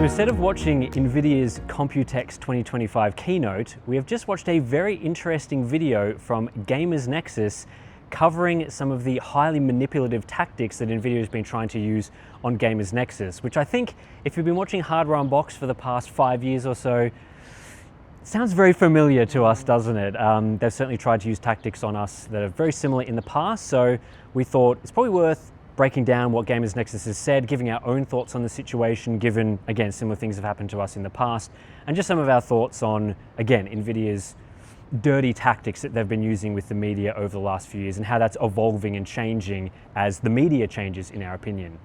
instead of watching Nvidia's Computex 2025 keynote, we have just watched a very interesting video from Nexus covering some of the highly manipulative tactics that Nvidia has been trying to use on Nexus, which I think, if you've been watching Hardware Unboxed for the past 5 years or so, sounds very familiar to us, doesn't it? They've certainly tried to use tactics on us that are very similar in the past, so we thought it's probably worth breaking down what Nexus has said, giving our own thoughts on the situation, given, again, similar things have happened to us in the past, and just some of our thoughts on, again, Nvidia's dirty tactics that they've been using with the media over the last few years and how that's evolving and changing as the media changes, in our opinion.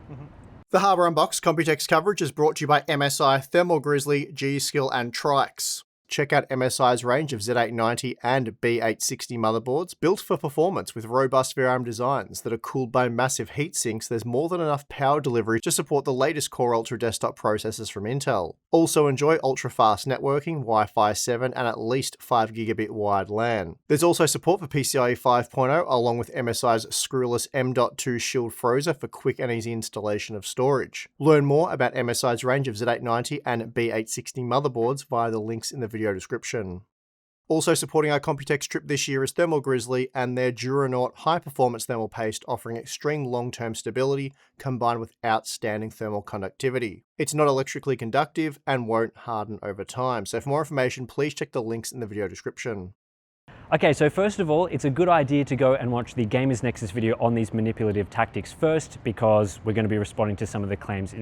The Hardware Unboxed Computex coverage is brought to you by MSI, Thermal Grizzly, G-Skill and Trix. Check out MSI's range of Z890 and B860 motherboards built for performance with robust VRAM designs that are cooled by massive heat sinks. There's more than enough power delivery to support the latest Core Ultra desktop processors from Intel. Also enjoy ultra-fast networking, Wi-Fi 7 and at least 5 gigabit wide LAN. There's also support for PCIe 5.0 along with MSI's screwless M.2 Shield Frozer for quick and easy installation of storage. Learn more about MSI's range of Z890 and B860 motherboards via the links in the video description. Also supporting our Computex trip this year is Thermal Grizzly and their Duranaut high-performance thermal paste offering extreme long-term stability combined with outstanding thermal conductivity. It's not electrically conductive and won't harden over time, so for more information please check the links in the video description. Okay, so first of all, it's a good idea to go and watch the Nexus video on these manipulative tactics first, because we're going to be responding to some of the claims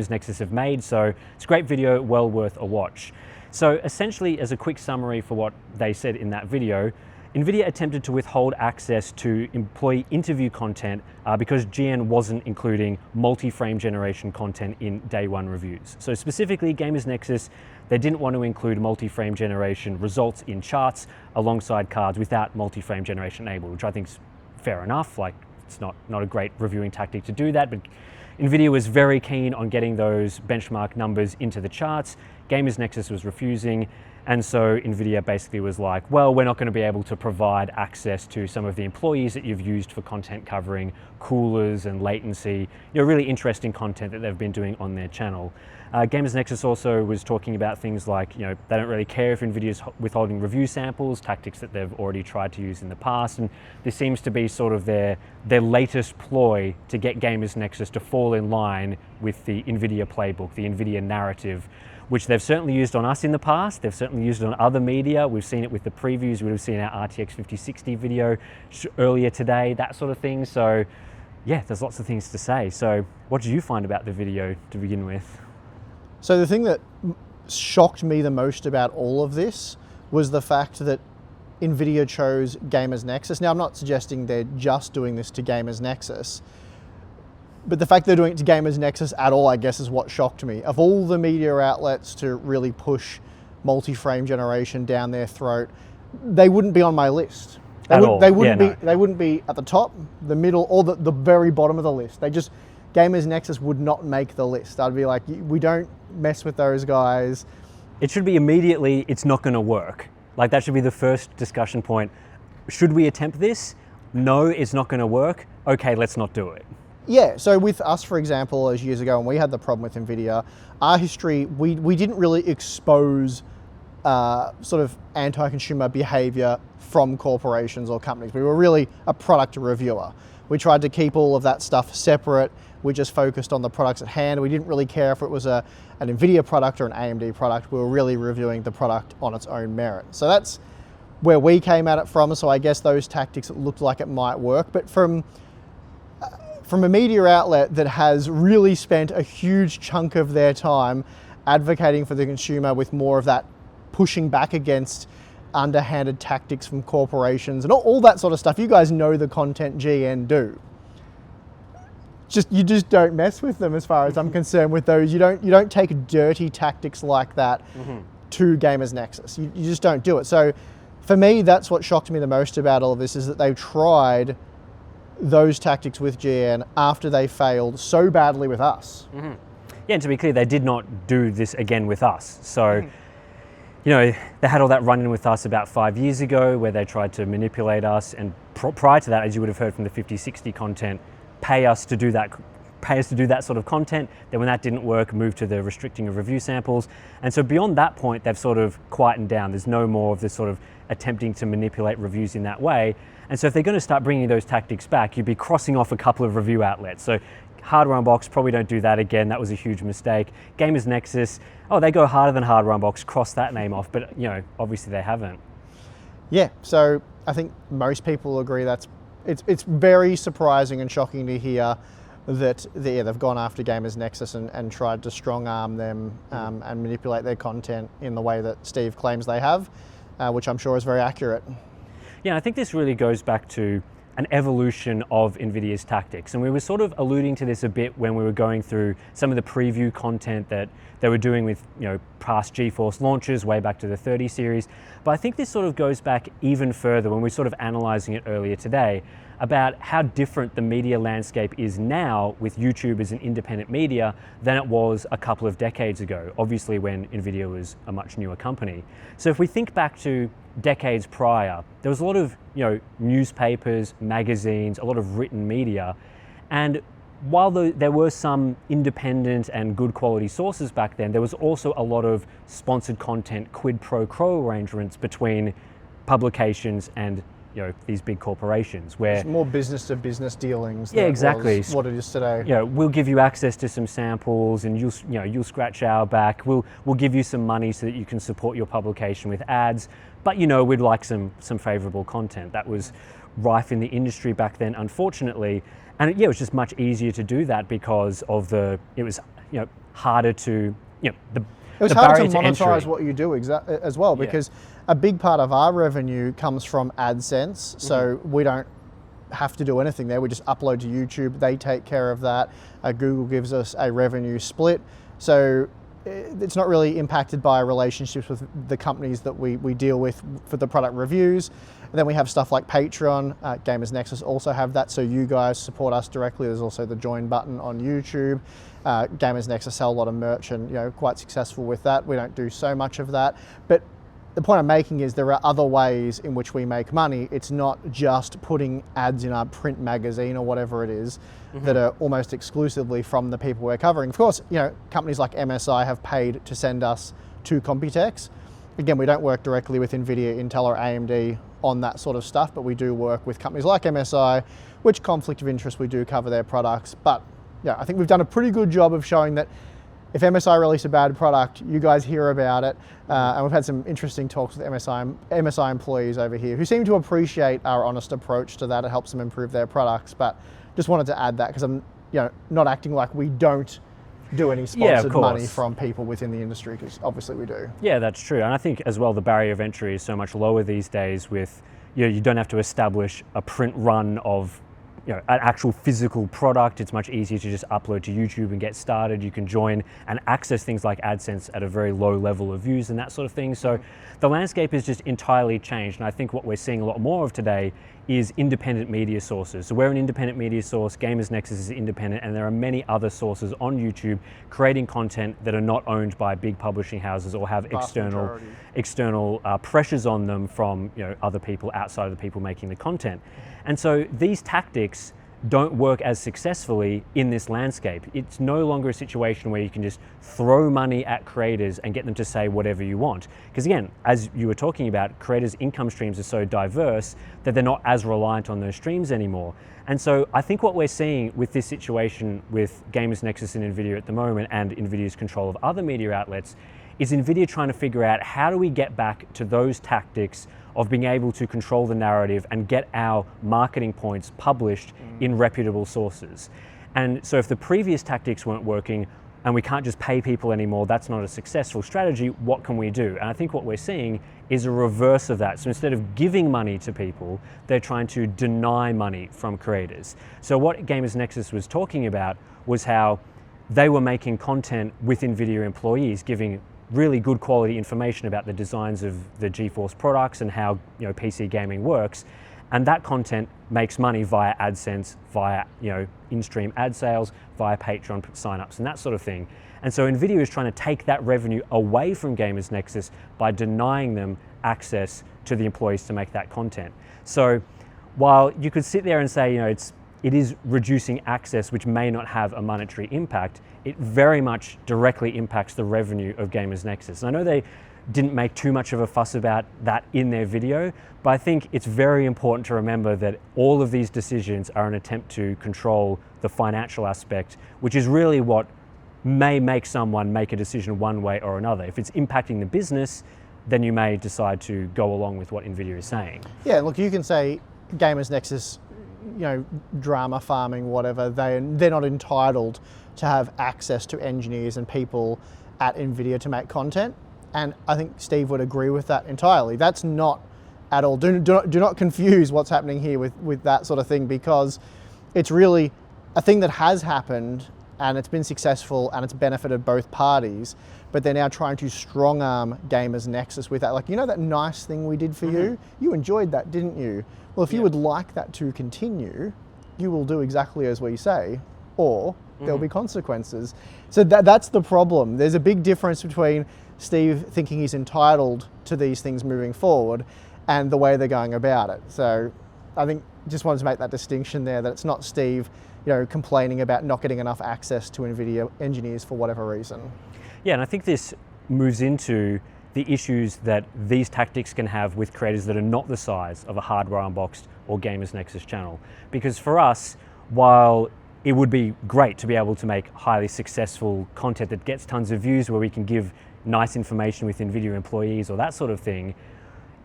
Nexus have made, so it's a great video, well worth a watch. So essentially, as a quick summary for what they said in that video, Nvidia attempted to withhold access to employee interview content because GN wasn't including multi-frame generation content in day one reviews. So specifically, Nexus, they didn't want to include multi-frame generation results in charts alongside cards without multi-frame generation enabled, which I think is fair enough. Like, it's not a great reviewing tactic to do that, but Nvidia was very keen on getting those benchmark numbers into the charts. Nexus was refusing, and so Nvidia basically was like, well, we're not going to be able to provide access to some of the employees that you've used for content covering coolers and latency, really interesting content that they've been doing on their channel. Nexus also was talking about things like, they don't really care if Nvidia's withholding review samples, tactics that they've already tried to use in the past, and this seems to be sort of their latest ploy to get Nexus to fall in line with the Nvidia playbook, the Nvidia narrative, which they've certainly used on us in the past. They've certainly used it on other media. We've seen it with the previews. We would have seen our RTX 5060 video earlier today, that sort of thing. So yeah, there's lots of things to say. So what did you find about the video to begin with? So the thing that shocked me the most about all of this was the fact that Nvidia chose Nexus. Now, I'm not suggesting they're just doing this to Nexus, but the fact they're doing it to Nexus at all, I guess, is what shocked me. Of all the media outlets to really push multi-frame generation down their throat, they wouldn't be on my list. They wouldn't be at the top, the middle, or the very bottom of the list. Nexus would not make the list. I'd be like, we don't mess with those guys. It should be immediately, it's not going to work. Like, that should be the first discussion point. Should we attempt this? No, it's not going to work. Okay, let's not do it. Yeah, so with us, for example, as years ago when we had the problem with Nvidia, our history, we didn't really expose sort of anti-consumer behavior from corporations or companies. We were really a product reviewer. We tried to keep all of that stuff separate. We just focused on the products at hand. We didn't really care if it was an Nvidia product or an AMD product. We were really reviewing the product on its own merit. So that's where we came at it from. So I guess those tactics looked like it might work, but from a media outlet that has really spent a huge chunk of their time advocating for the consumer with more of that pushing back against underhanded tactics from corporations and all that sort of stuff. You guys know the content GN do. You just don't mess with them, as far as I'm concerned, with those. You don't take dirty tactics like that to Nexus. You just don't do it. So for me, that's what shocked me the most about all of this, is that they've tried those tactics with GN after they failed so badly with us. Yeah, and to be clear, they did not do this again with us. So, they had all that run-in with us about 5 years ago where they tried to manipulate us, and prior to that, as you would have heard from the 5060 content, pay us to do that pay us to do that sort of content. Then when that didn't work, moved to the restricting of review samples. And so beyond that point, they've sort of quietened down. There's no more of this sort of attempting to manipulate reviews in that way. And so if they're going to start bringing those tactics back, you'd be crossing off a couple of review outlets. So Hardware Unboxed, probably don't do that again. That was a huge mistake. Gamers Nexus, oh, they go harder than Hardware Unboxed, cross that name off, but obviously they haven't. Yeah, so I think most people agree it's very surprising and shocking to hear that they've gone after Gamers Nexus and tried to strong arm them and manipulate their content in the way that Steve claims they have, which I'm sure is very accurate. Yeah, I think this really goes back to an evolution of Nvidia's tactics. And we were sort of alluding to this a bit when we were going through some of the preview content that they were doing with past GeForce launches way back to the 30 series. But I think this sort of goes back even further when we're sort of analyzing it earlier today about how different the media landscape is now with YouTube as an independent media than it was a couple of decades ago, obviously when Nvidia was a much newer company. So if we think back to decades prior, there was a lot of newspapers, magazines, a lot of written media, and while there were some independent and good quality sources back then, there was also a lot of sponsored content, quid pro quo arrangements between publications and these big corporations, where it's more business to business dealings. Yeah, exactly. What it is today. We'll give you access to some samples, and you'll scratch our back. We'll give you some money so that you can support your publication with ads. But we'd like some favorable content. That was rife in the industry back then, unfortunately. And it was just much easier to do that because of it was harder to it was harder to monetize what you do as well, because a big part of our revenue comes from AdSense. So we don't have to do anything there. We just upload to YouTube. They take care of that. Google gives us a revenue split. So it's not really impacted by relationships with the companies that we deal with for the product reviews. And then we have stuff like Patreon. Gamers Nexus also have that, so you guys support us directly. There's also the join button on YouTube. Gamers Nexus sell a lot of merch and quite successful with that. We don't do so much of that. But the point I'm making is there are other ways in which we make money. It's not just putting ads in our print magazine or whatever it is that are almost exclusively from the people we're covering. Of course, companies like MSI have paid to send us to Computex. Again, we don't work directly with Nvidia, Intel or AMD on that sort of stuff, but we do work with companies like MSI, which conflict of interest we do cover their products. But yeah, I think we've done a pretty good job of showing that if MSI release a bad product, you guys hear about it. And we've had some interesting talks with MSI employees over here who seem to appreciate our honest approach to that. It helps them improve their products. But just wanted to add that because I'm not acting like we don't do any sponsored money from people within the industry, because obviously we do. Yeah, that's true. And I think as well the barrier of entry is so much lower these days with, you don't have to establish a print run of an actual physical product. It's much easier to just upload to YouTube and get started. You can join and access things like AdSense at a very low level of views and that sort of thing. So the landscape has just entirely changed. And I think what we're seeing a lot more of today is independent media sources. So we're an independent media source, Gamers Nexus is independent, and there are many other sources on YouTube creating content that are not owned by big publishing houses or have external pressures on them from other people outside of the people making the content. And so these tactics don't work as successfully in this landscape. It's no longer a situation where you can just throw money at creators and get them to say whatever you want. Because again, as you were talking about, creators' income streams are so diverse that they're not as reliant on those streams anymore. And so I think what we're seeing with this situation with Gamers Nexus and Nvidia at the moment, and Nvidia's control of other media outlets, is Nvidia trying to figure out how do we get back to those tactics of being able to control the narrative and get our marketing points published in reputable sources. And so if the previous tactics weren't working and we can't just pay people anymore, that's not a successful strategy, what can we do? And I think what we're seeing is a reverse of that. So instead of giving money to people, they're trying to deny money from creators. So what Gamers Nexus was talking about was how they were making content with Nvidia employees, giving really good quality information about the designs of the GeForce products and how PC gaming works, and that content makes money via AdSense, via in-stream ad sales, via Patreon signups and that sort of thing. And so Nvidia is trying to take that revenue away from Gamers Nexus by denying them access to the employees to make that content. So while you could sit there and say it's it is reducing access, which may not have a monetary impact, it very much directly impacts the revenue of Gamers Nexus. And I know they didn't make too much of a fuss about that in their video, but I think it's very important to remember that all of these decisions are an attempt to control the financial aspect, which is really what may make someone make a decision one way or another. If it's impacting the business, then you may decide to go along with what Nvidia is saying. Yeah, look, you can say Gamers Nexus, drama farming, whatever, they're not entitled to have access to engineers and people at Nvidia to make content. And I think Steve would agree with that entirely. That's not at all, do not confuse what's happening here with that sort of thing, because it's really a thing that has happened and it's been successful and it's benefited both parties, but they're now trying to strong arm Gamers Nexus with that. Like, that nice thing we did for you? You enjoyed that, didn't you? Well, if you would like that to continue, you will do exactly as we say, or there'll be consequences. So that's the problem. There's a big difference between Steve thinking he's entitled to these things moving forward and the way they're going about it. So I think just wanted to make that distinction there, that it's not Steve complaining about not getting enough access to Nvidia engineers for whatever reason. Yeah, and I think this moves into the issues that these tactics can have with creators that are not the size of a Hardware Unboxed or Gamers Nexus channel. Because for us, while it would be great to be able to make highly successful content that gets tons of views, where we can give nice information with Nvidia employees or that sort of thing,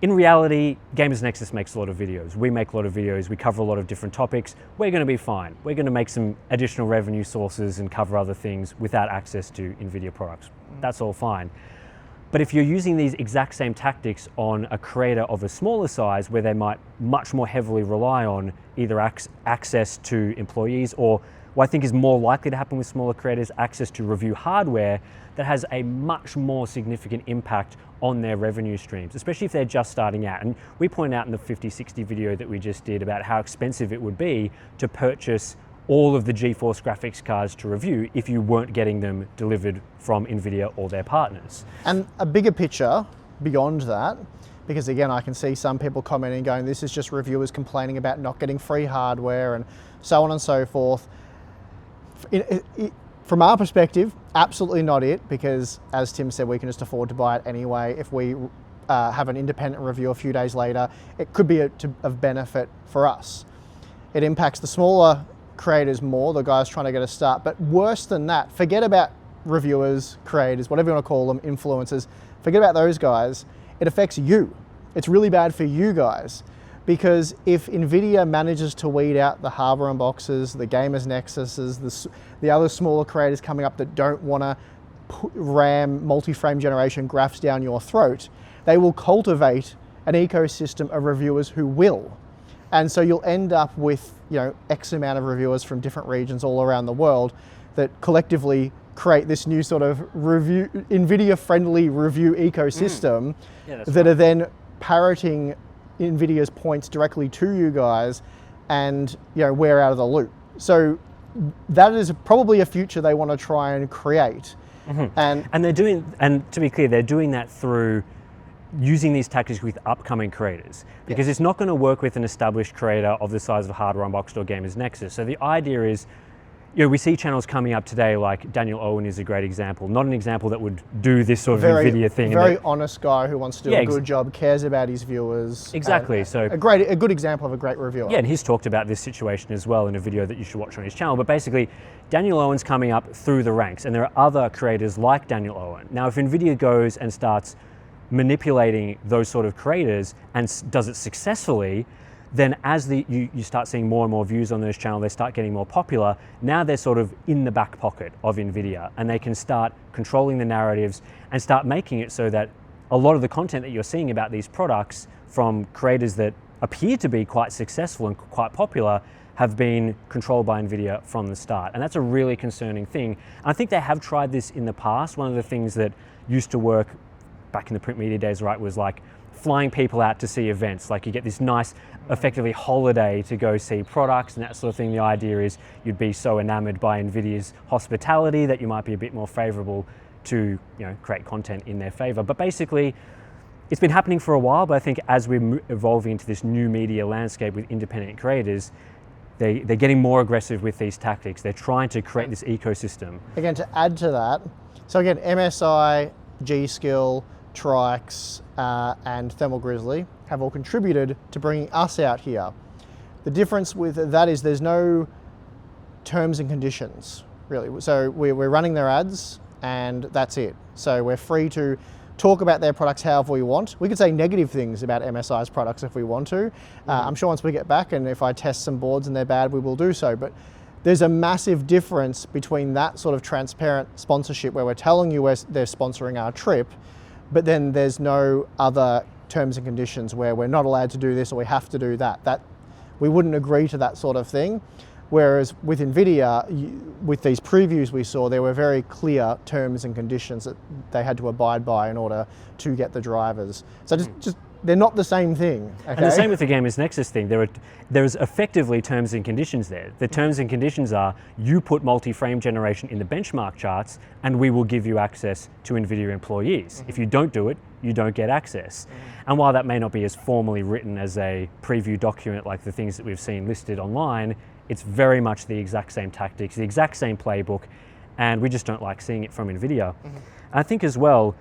in reality, Gamers Nexus makes a lot of videos. We make a lot of videos, we cover a lot of different topics. We're going to be fine. We're going to make some additional revenue sources and cover other things without access to Nvidia products. That's all fine. But if you're using these exact same tactics on a creator of a smaller size, where they might much more heavily rely on either access to employees, or what I think is more likely to happen with smaller creators, access to review hardware, that has a much more significant impact on their revenue streams, especially if they're just starting out. And we point out in the 5060 video that we just did about how expensive it would be to purchase all of the GeForce graphics cards to review if you weren't getting them delivered from Nvidia or their partners. And a bigger picture beyond that, because again, I can see some people commenting going, this is just reviewers complaining about not getting free hardware and so on and so forth. From our perspective, absolutely not it, because as Tim said, we can just afford to buy it anyway. If we have an independent review a few days later, it could be of benefit for us. It impacts the smaller creators more, the guys trying to get a start. But worse than that, forget about reviewers, creators, whatever you want to call them, influencers, forget about those guys. It affects you. It's really bad for you guys, because if Nvidia manages to weed out the hardware unboxers, the Gamers Nexuses, the other smaller creators coming up that don't want to ram multi-frame generation graphs down your throat, they will cultivate an ecosystem of reviewers who will. And so you'll end up with X amount of reviewers from different regions all around the world that collectively create this new sort of Nvidia-friendly review ecosystem that are then parroting Nvidia's points directly to you guys, and we're out of the loop. So that is probably a future they want to try and create. And they're doing, and to be clear, they're doing that through using these tactics with upcoming creators, because it's not going to work with an established creator of the size of Hardware Unboxed or Gamers Nexus. So the idea is, we see channels coming up today, like Daniel Owen is a great example, not an example that would do this sort of Nvidia thing. Very honest guy who wants to do a good job, cares about his viewers. Exactly. So a good example of a great reviewer. Yeah, and he's talked about this situation as well in a video that you should watch on his channel. But basically, Daniel Owen's coming up through the ranks, and there are other creators like Daniel Owen. Now, if Nvidia goes and starts manipulating those sort of creators and does it successfully, then as you start seeing more and more views on those channels, they start getting more popular. Now they're sort of in the back pocket of Nvidia, and they can start controlling the narratives and start making it so that a lot of the content that you're seeing about these products from creators that appear to be quite successful and quite popular have been controlled by Nvidia from the start. And that's a really concerning thing. And I think they have tried this in the past. One of the things that used to work back in the print media days, right, was like flying people out to see events. Like you get this nice, effectively holiday to go see products and that sort of thing. The idea is you'd be so enamored by Nvidia's hospitality that you might be a bit more favorable to create content in their favor. But basically, it's been happening for a while, but I think as we're evolving into this new media landscape with independent creators, they're getting more aggressive with these tactics. They're trying to create this ecosystem. Again, to add to that, so again, MSI, G-Skill, Trix, and Thermal Grizzly have all contributed to bringing us out here. The difference with that is there's no terms and conditions, really. So we're running their ads and that's it. So we're free to talk about their products however we want. We could say negative things about MSI's products if we want to. I'm sure once we get back and if I test some boards and they're bad, we will do so. But there's a massive difference between that sort of transparent sponsorship where we're telling you they're sponsoring our trip, but then there's no other terms and conditions where we're not allowed to do this or we have to do that. That we wouldn't agree to that sort of thing. Whereas with Nvidia, with these previews we saw, there were very clear terms and conditions that they had to abide by in order to get the drivers. So just they're not the same thing. Okay? And the same with the Gamers Nexus thing. There's effectively terms and conditions there. The terms and conditions are you put multi-frame generation in the benchmark charts and we will give you access to Nvidia employees. If you don't do it, you don't get access. And while that may not be as formally written as a preview document like the things that we've seen listed online, it's very much the exact same tactics, the exact same playbook, and we just don't like seeing it from Nvidia. I think as well,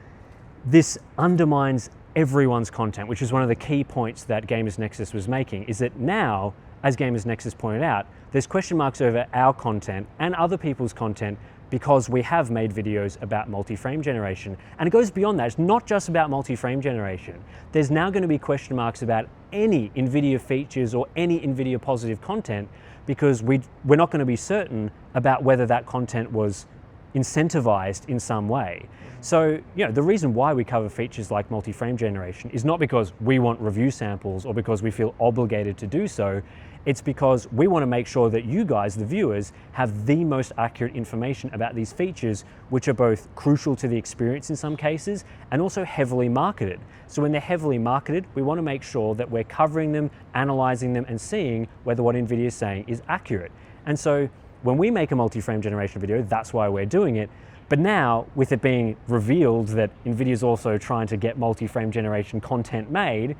this undermines everyone's content, which is one of the key points that Gamers Nexus was making, is that now, as Gamers Nexus pointed out, there's question marks over our content and other people's content because we have made videos about multi-frame generation. And it goes beyond that. It's not just about multi-frame generation. There's now going to be question marks about any Nvidia features or any Nvidia positive content because we're not going to be certain about whether that content was incentivized in some way. So, the reason why we cover features like multi-frame generation is not because we want review samples or because we feel obligated to do so. It's because we want to make sure that you guys, the viewers, have the most accurate information about these features, which are both crucial to the experience in some cases and also heavily marketed. So when they're heavily marketed, we want to make sure that we're covering them, analyzing them, and seeing whether what Nvidia is saying is accurate. And so when we make a multi-frame generation video, that's why we're doing it. But now, with it being revealed that Nvidia is also trying to get multi-frame generation content made,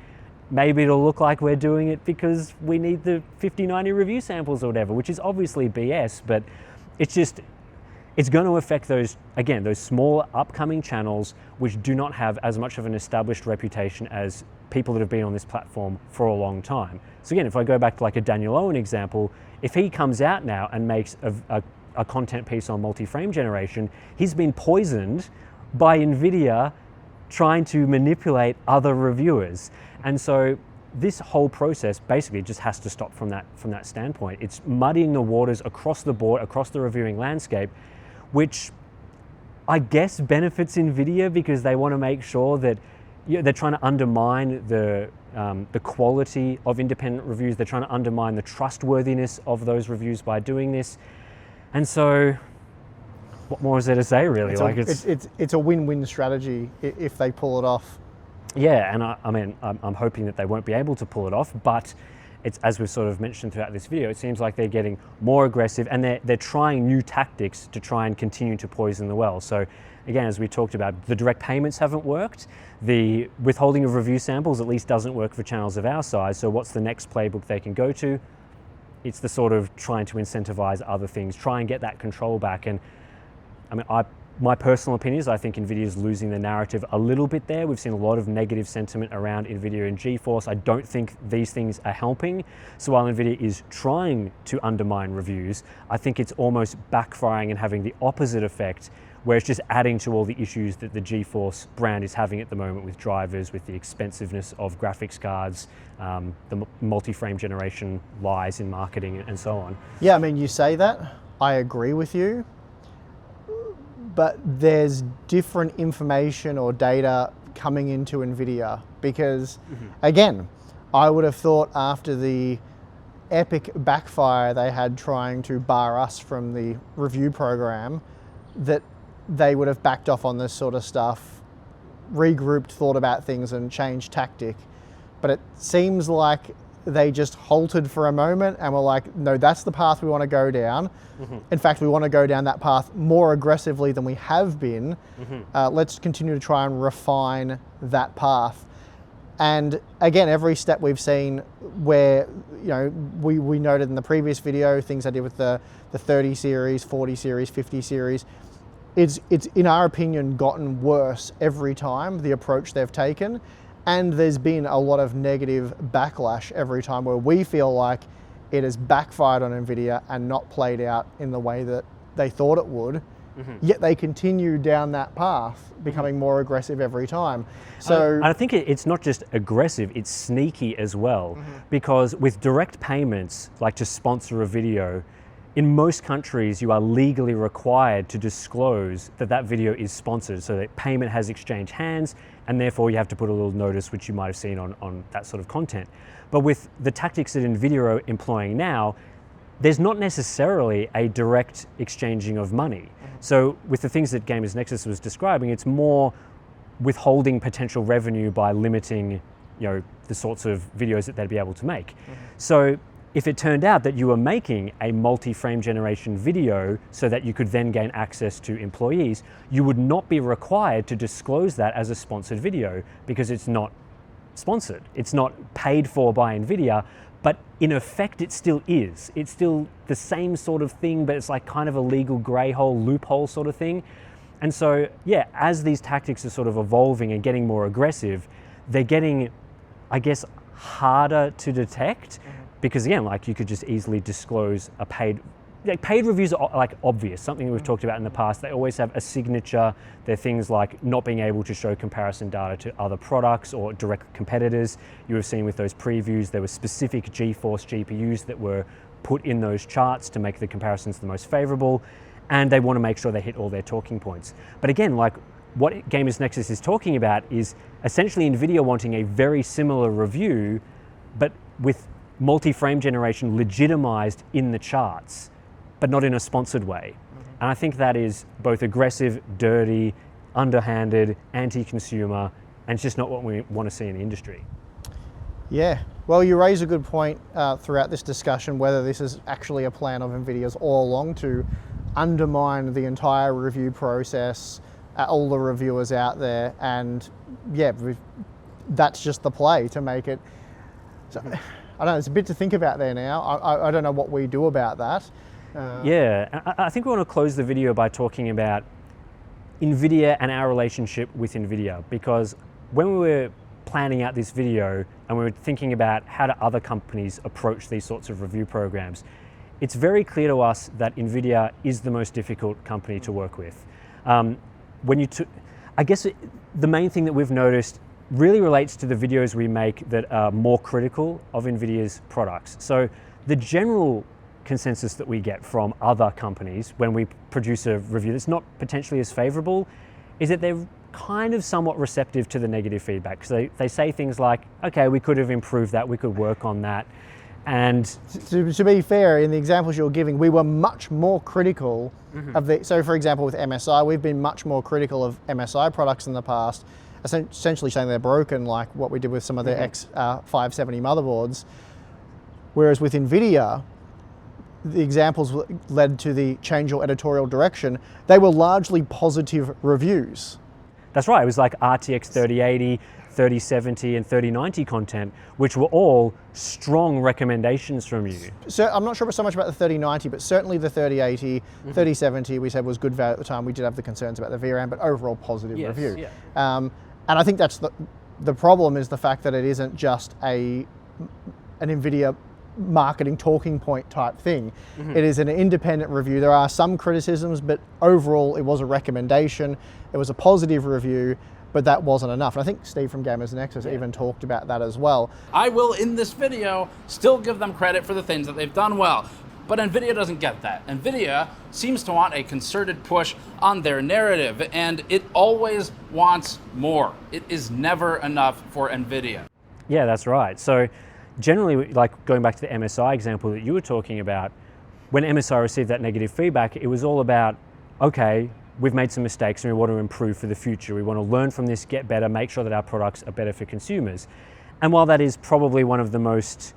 maybe it'll look like we're doing it because we need the 5090 review samples or whatever, which is obviously BS, but it's going to affect those smaller upcoming channels which do not have as much of an established reputation as people that have been on this platform for a long time. So again, if I go back to like a Daniel Owen example, if he comes out now and makes a content piece on multi-frame generation, he's been poisoned by Nvidia trying to manipulate other reviewers. And so this whole process basically just has to stop from that standpoint. It's muddying the waters across the board, across the reviewing landscape, which I guess benefits Nvidia because they want to make sure that they're trying to undermine the quality of independent reviews. They're trying to undermine the trustworthiness of those reviews by doing this. And so, what more is there to say, really? It's a win-win strategy if they pull it off. Yeah, and I'm hoping that they won't be able to pull it off, but it's, as we've sort of mentioned throughout this video, it seems like they're getting more aggressive and they're trying new tactics to try and continue to poison the well. So again, as we talked about, the direct payments haven't worked. The withholding of review samples at least doesn't work for channels of our size. So what's the next playbook they can go to? It's the sort of trying to incentivize other things, try and get that control back. And my personal opinion is I think Nvidia is losing the narrative a little bit there. We've seen a lot of negative sentiment around Nvidia and GeForce. I don't think these things are helping. So while Nvidia is trying to undermine reviews, I think it's almost backfiring and having the opposite effect, where it's just adding to all the issues that the GeForce brand is having at the moment with drivers, with the expensiveness of graphics cards, the multi-frame generation lies in marketing and so on. Yeah, you say that, I agree with you. But there's different information or data coming into Nvidia because, again, I would have thought after the epic backfire they had trying to bar us from the review program, that they would have backed off on this sort of stuff, regrouped, thought about things and changed tactic. But it seems like they just halted for a moment and were like, no, that's the path we want to go down. In fact, we want to go down that path more aggressively than we have been. Let's continue to try and refine that path. And again, every step we've seen where, you know, we noted in the previous video, things I did with the 30 series, 40 series, 50 series, it's in our opinion gotten worse every time, the approach they've taken. And there's been a lot of negative backlash every time where we feel like it has backfired on Nvidia and not played out in the way that they thought it would. Yet they continue down that path, becoming more aggressive every time. So I think it's not just aggressive, it's sneaky as well. Because with direct payments, like to sponsor a video, in most countries you are legally required to disclose that that video is sponsored, so that payment has exchanged hands, and therefore you have to put a little notice, which you might have seen on that sort of content. But with the tactics that Nvidia are employing now, there's not necessarily a direct exchanging of money. So with the things that Gamers Nexus was describing, it's more withholding potential revenue by limiting, you know, the sorts of videos that they'd be able to make. So if it turned out that you were making a multi-frame generation video so that you could then gain access to employees, you would not be required to disclose that as a sponsored video because it's not sponsored. It's not paid for by Nvidia, but in effect it still is. It's still the same sort of thing, but it's like kind of a legal grey hole, loophole sort of thing. And so, yeah, as these tactics are sort of evolving and getting more aggressive, they're getting, I guess, harder to detect because again, like you could just easily disclose a paid reviews are like obvious, something we've talked about in the past. They always have a signature. They're things like not being able to show comparison data to other products or direct competitors. You have seen with those previews, there were specific GeForce GPUs that were put in those charts to make the comparisons the most favorable, and they want to make sure they hit all their talking points. But again, like what Gamers Nexus is talking about is essentially Nvidia wanting a very similar review, but with multi-frame generation legitimized in the charts, but not in a sponsored way. And I think that is both aggressive, dirty, underhanded, anti-consumer, and it's just not what we want to see in the industry. yeah, well, you raise a good point throughout this discussion, whether this is actually a plan of Nvidia's all along to undermine the entire review process, all the reviewers out there, and yeah, that's just the play to make it. So, I don't know, it's a bit to think about there now. I don't know what we do about that. Yeah, I think we want to close the video by talking about Nvidia and our relationship with Nvidia, because when we were planning out this video and we were thinking about how do other companies approach these sorts of review programs, it's very clear to us that Nvidia is the most difficult company to work with. I guess the main thing that we've noticed really relates to the videos we make that are more critical of Nvidia's products. So the general consensus that we get from other companies when we produce a review that's not potentially as favorable is that they're kind of somewhat receptive to the negative feedback. So they say things like, okay, we could have improved that, we could work on that. And to be fair, in the examples you're giving, we were much more critical of the, so for example with MSI, we've been much more critical of MSI products in the past, essentially saying they're broken, like what we did with some of their X570 motherboards. Whereas with Nvidia, the examples led to the change your editorial direction. They were largely positive reviews. That's right, it was like RTX 3080, 3070 and 3090 content, which were all strong recommendations from you. So I'm not sure so much about the 3090, but certainly the 3080, 3070 we said was good value at the time. We did have the concerns about the VRAM, but overall positive review. Yeah. And I think that's the problem, is the fact that it isn't just an Nvidia marketing talking point type thing. It is an independent review. There are some criticisms, but overall it was a recommendation. It was a positive review, but that wasn't enough. And I think Steve from Gamers Nexus even talked about that as well. I will, in this video, still give them credit for the things that they've done well. But Nvidia doesn't get that. Nvidia seems to want a concerted push on their narrative, and it always wants more. It is never enough for Nvidia. Yeah, that's right. So generally, like going back to the MSI example that you were talking about, when MSI received that negative feedback, it was all about, okay, we've made some mistakes and we want to improve for the future. We want to learn from this, get better, make sure that our products are better for consumers. And while that is probably one of the most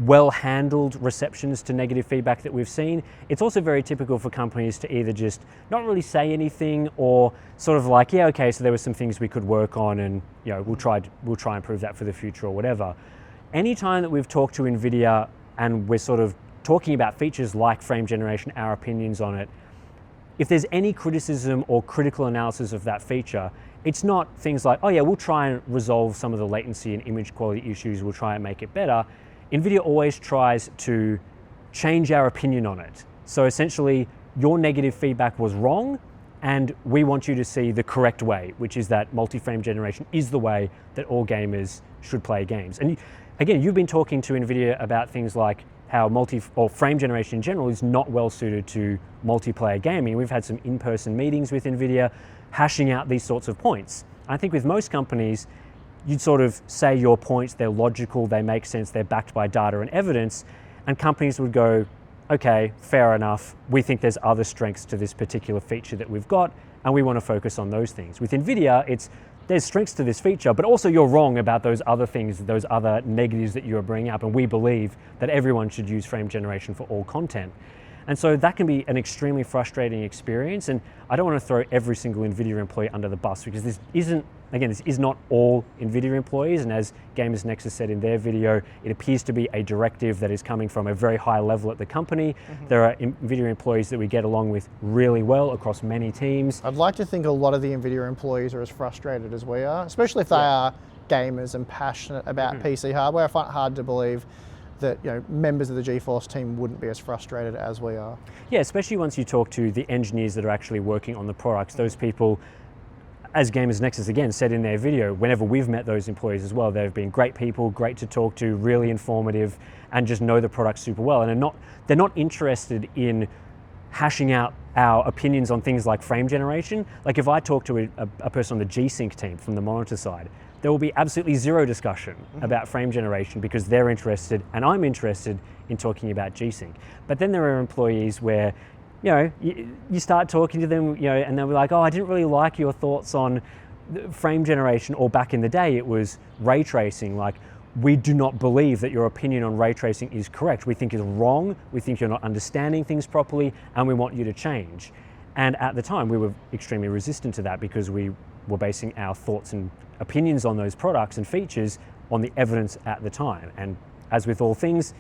well-handled receptions to negative feedback that we've seen. It's also very typical for companies to either just not really say anything, or sort of like, yeah, okay, so there were some things we could work on, and we'll try and improve that for the future or whatever. Anytime that we've talked to Nvidia and we're sort of talking about features like frame generation, our opinions on it, if there's any criticism or critical analysis of that feature, it's not things like, oh yeah, we'll try and resolve some of the latency and image quality issues, we'll try and make it better. Nvidia always tries to change our opinion on it. So essentially, your negative feedback was wrong, and we want you to see the correct way, which is that multi-frame generation is the way that all gamers should play games. And again, you've been talking to Nvidia about things like how frame generation in general is not well suited to multiplayer gaming. We've had some in-person meetings with Nvidia hashing out these sorts of points. I think with most companies, you'd sort of say your points, they're logical, they make sense, they're backed by data and evidence, and companies would go, okay, fair enough, we think there's other strengths to this particular feature that we've got, and we want to focus on those things. With Nvidia, there's strengths to this feature, but also you're wrong about those other things, those other negatives that you're bringing up, and we believe that everyone should use frame generation for all content. And so that can be an extremely frustrating experience, and I don't want to throw every single Nvidia employee under the bus, because this is not all Nvidia employees, and as Gamers Nexus said in their video, it appears to be a directive that is coming from a very high level at the company. There are Nvidia employees that we get along with really well across many teams. I'd like to think a lot of the Nvidia employees are as frustrated as we are, especially if they are gamers and passionate about PC hardware. I find it hard to believe that members of the GeForce team wouldn't be as frustrated as we are. Yeah, especially once you talk to the engineers that are actually working on the products. Those people, as Gamers Nexus again said in their video, whenever we've met those employees as well, they've been great people, great to talk to, really informative, and just know the product super well. And they're not interested in hashing out our opinions on things like frame generation. Like if I talk to a person on the G-Sync team from the monitor side, there will be absolutely zero discussion about frame generation, because they're interested and I'm interested in talking about G-Sync. But then there are employees where you start talking to them, and they'll be like, oh, I didn't really like your thoughts on frame generation, or back in the day it was ray tracing. Like, we do not believe that your opinion on ray tracing is correct. We think it's wrong, we think you're not understanding things properly, and we want you to change. And at the time, we were extremely resistant to that, because we were basing our thoughts and opinions on those products and features on the evidence at the time. And as with all things,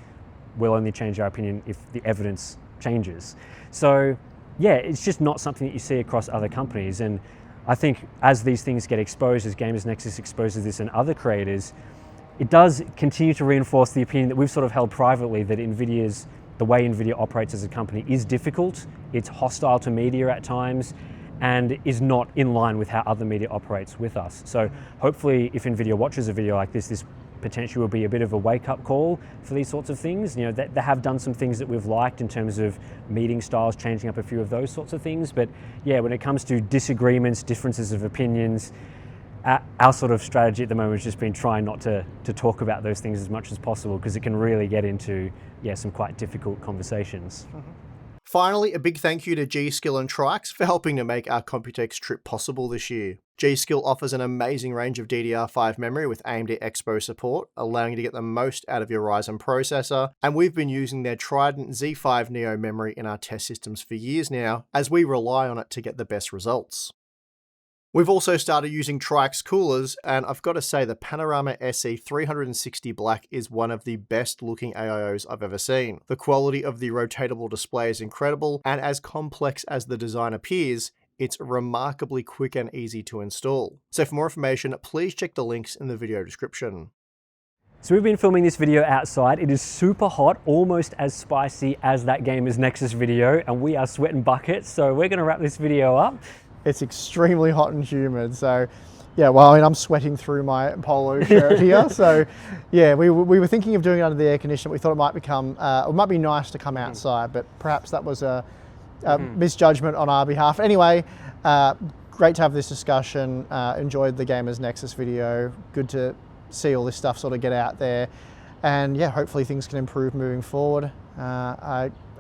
we'll only change our opinion if the evidence changes. So yeah, it's just not something that you see across other companies. And I think as these things get exposed, as Gamers Nexus exposes this and other creators, it does continue to reinforce the opinion that we've sort of held privately, that the way Nvidia operates as a company is difficult, it's hostile to media at times, and is not in line with how other media operates with us. So hopefully if Nvidia watches a video like this potentially will be a bit of a wake-up call for these sorts of things. They have done some things that we've liked in terms of meeting styles, changing up a few of those sorts of things. But yeah, when it comes to disagreements, differences of opinions, our sort of strategy at the moment has just been trying not to talk about those things as much as possible, because it can really get into some quite difficult conversations. Finally, a big thank you to G.Skill and Trikes for helping to make our Computex trip possible this year. G.Skill offers an amazing range of DDR5 memory with AMD Expo support, allowing you to get the most out of your Ryzen processor, and we've been using their Trident Z5 Neo memory in our test systems for years now, as we rely on it to get the best results. We've also started using Trikes coolers, and I've got to say the Panorama SE 360 Black is one of the best looking AIOs I've ever seen. The quality of the rotatable display is incredible, and as complex as the design appears, it's remarkably quick and easy to install. So for more information, please check the links in the video description. So we've been filming this video outside. It is super hot, almost as spicy as that Gamers Nexus video, and we are sweating buckets, so we're going to wrap this video up. It's extremely hot and humid, so yeah, well, I mean, I'm sweating through my polo shirt here, so yeah, we were thinking of doing it under the air conditioner. We thought it might be nice to come outside, but perhaps that was a misjudgment on our behalf. Anyway, great to have this discussion. Enjoyed the Gamers Nexus video. Good to see all this stuff sort of get out there, and yeah, hopefully things can improve moving forward.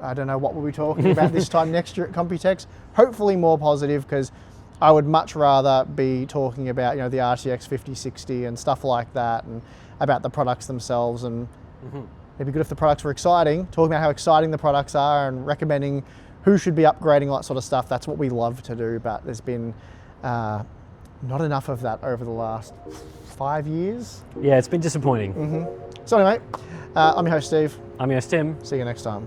I don't know what we'll be talking about this time next year at Computex. Hopefully more positive, because I would much rather be talking about the RTX 5060 and stuff like that, and about the products themselves, and It'd be good if the products were exciting, talking about how exciting the products are and recommending who should be upgrading, all that sort of stuff. That's what we love to do, but there's been not enough of that over the last 5 years. Yeah, it's been disappointing. So anyway, I'm your host, Steve. I'm your host, Tim. See you next time.